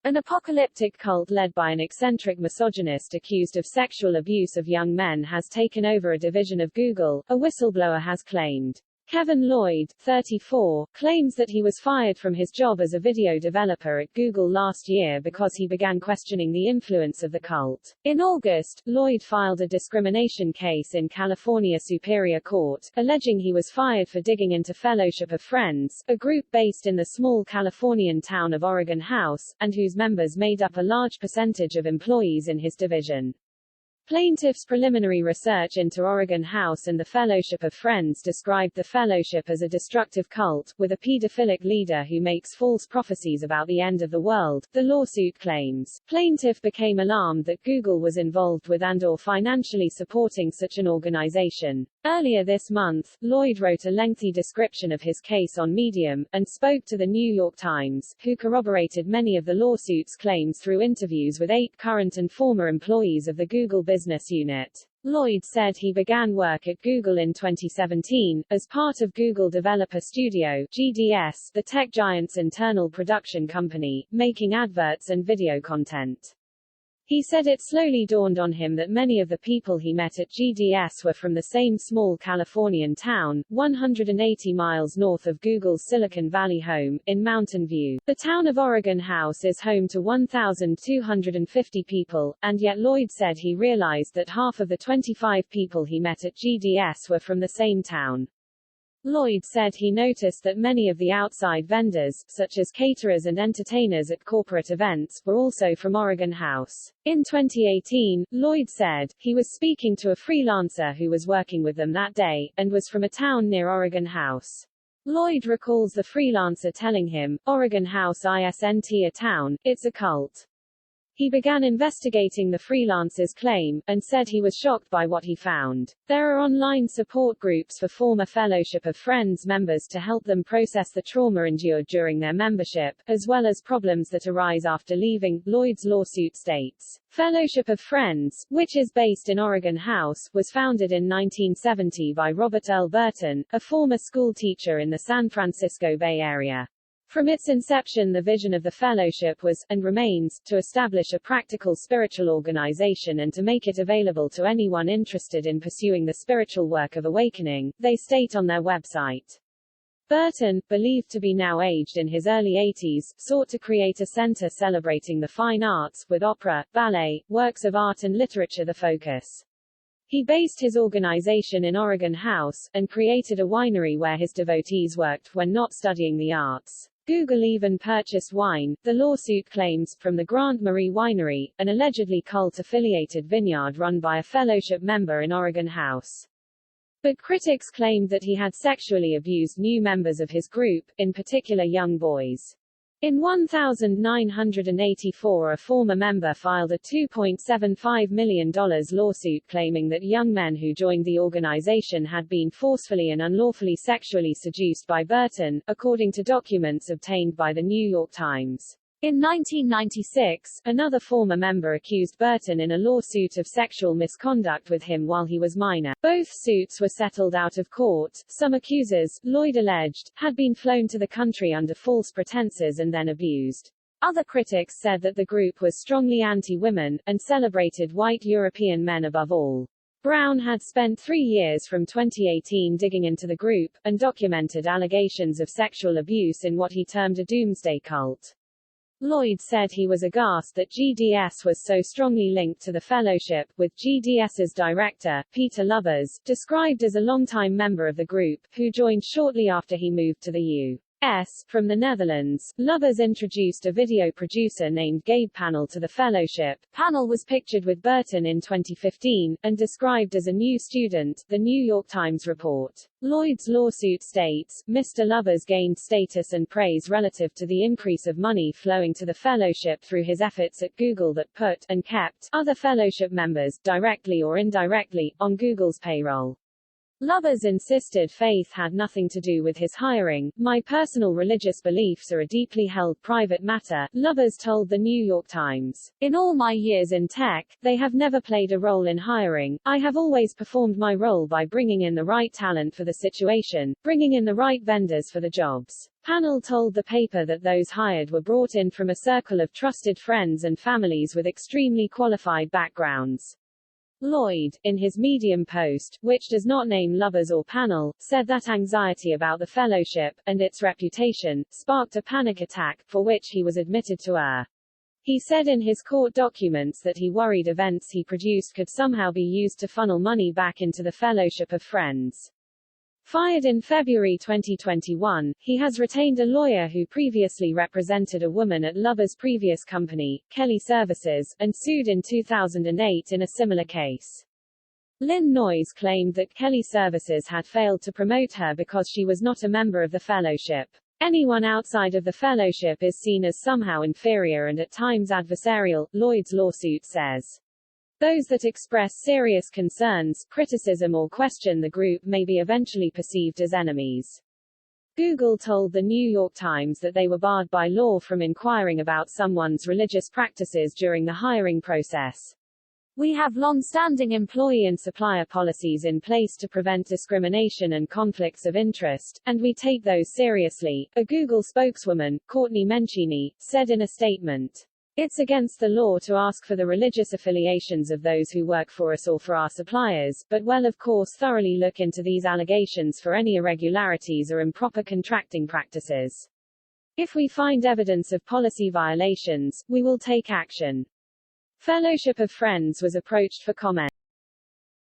An apocalyptic cult led by an eccentric misogynist accused of sexual abuse of young men has taken over a division of Google, a whistleblower has claimed. Kevin Lloyd, 34, claims that he was fired from his job as a video developer at Google last year because he began questioning the influence of the cult. In August, Lloyd filed a discrimination case in California Superior Court, alleging he was fired for digging into Fellowship of Friends, a group based in the small Californian town of Oregon House, and whose members made up a large percentage of employees in his division. Plaintiff's preliminary research into Oregon House and the Fellowship of Friends described the fellowship as a destructive cult, with a pedophilic leader who makes false prophecies about the end of the world, the lawsuit claims. Plaintiff became alarmed that Google was involved with and/or financially supporting such an organization. Earlier this month, Lloyd wrote a lengthy description of his case on Medium, and spoke to the New York Times, who corroborated many of the lawsuit's claims through interviews with 8 current and former employees of the Google business unit. Lloyd said he began work at Google in 2017, as part of Google Developer Studio (GDS), the tech giant's internal production company, making adverts and video content. He said it slowly dawned on him that many of the people he met at GDS were from the same small Californian town, 180 miles north of Google's Silicon Valley home, in Mountain View. The town of Oregon House is home to 1,250 people, and yet Lloyd said he realized that half of the 25 people he met at GDS were from the same town. Lloyd said he noticed that many of the outside vendors, such as caterers and entertainers at corporate events, were also from Oregon House. In 2018, Lloyd said, he was speaking to a freelancer who was working with them that day, and was from a town near Oregon House. Lloyd recalls the freelancer telling him, "Oregon House isn't a town, it's a cult." He began investigating the freelancer's claim, and said he was shocked by what he found. There are online support groups for former Fellowship of Friends members to help them process the trauma endured during their membership, as well as problems that arise after leaving, Lloyd's lawsuit states. Fellowship of Friends, which is based in Oregon House, was founded in 1970 by Robert Earl Burton, a former school teacher in the San Francisco Bay Area. From its inception, the vision of the fellowship was, and remains, to establish a practical spiritual organization and to make it available to anyone interested in pursuing the spiritual work of awakening, they state on their website. Burton, believed to be now aged in his early 80s, sought to create a center celebrating the fine arts, with opera, ballet, works of art and literature the focus. He based his organization in Oregon House, and created a winery where his devotees worked when not studying the arts. Google even purchased wine, the lawsuit claims, from the Grant Marie Winery, an allegedly cult-affiliated vineyard run by a fellowship member in Oregon House. But critics claimed that he had sexually abused new members of his group, in particular young boys. In 1984, a former member filed a $2.75 million lawsuit claiming that young men who joined the organization had been forcefully and unlawfully sexually seduced by Burton, according to documents obtained by the New York Times. In 1996, another former member accused Burton in a lawsuit of sexual misconduct with him while he was minor. Both suits were settled out of court. Some accusers, Lloyd alleged, had been flown to the country under false pretenses and then abused. Other critics said that the group was strongly anti-women, and celebrated white European men above all. Brown had spent 3 years from 2018 digging into the group, and documented allegations of sexual abuse in what he termed a doomsday cult. Lloyd said he was aghast that GDS was so strongly linked to the fellowship, with GDS's director, Peter Lubbers, described as a longtime member of the group, who joined shortly after he moved to the U.S. from the Netherlands. Lubbers introduced a video producer named Gabe Panel to the fellowship. Panel was pictured with Burton in 2015, and described as a new student, the New York Times report. Lloyd's lawsuit states, Mr. Lubbers gained status and praise relative to the increase of money flowing to the fellowship through his efforts at Google that put, and kept, other fellowship members, directly or indirectly, on Google's payroll. Lubbers insisted faith had nothing to do with his hiring. My personal religious beliefs are a deeply held private matter, Lubbers told the New York Times. In all my years in tech, they have never played a role in hiring. I have always performed my role by bringing in the right talent for the situation, bringing in the right vendors for the jobs. Panel told the paper that those hired were brought in from a circle of trusted friends and families with extremely qualified backgrounds. Lloyd, in his Medium post, which does not name lovers or Panel, said that anxiety about the fellowship, and its reputation, sparked a panic attack, for which he was admitted to err. He said in his court documents that he worried events he produced could somehow be used to funnel money back into the Fellowship of Friends. Fired in February 2021, he has retained a lawyer who previously represented a woman at Lover's previous company, Kelly Services, and sued in 2008 in a similar case. Lynn Noyes claimed that Kelly Services had failed to promote her because she was not a member of the fellowship. Anyone outside of the fellowship is seen as somehow inferior and at times adversarial, Lloyd's lawsuit says. Those that express serious concerns, criticism or question the group may be eventually perceived as enemies. Google told the New York Times that they were barred by law from inquiring about someone's religious practices during the hiring process. We have long-standing employee and supplier policies in place to prevent discrimination and conflicts of interest, and we take those seriously, a Google spokeswoman, Courtney Mencini, said in a statement. It's against the law to ask for the religious affiliations of those who work for us or for our suppliers, but we'll of course thoroughly look into these allegations for any irregularities or improper contracting practices. If we find evidence of policy violations, we will take action. Fellowship of Friends was approached for comment.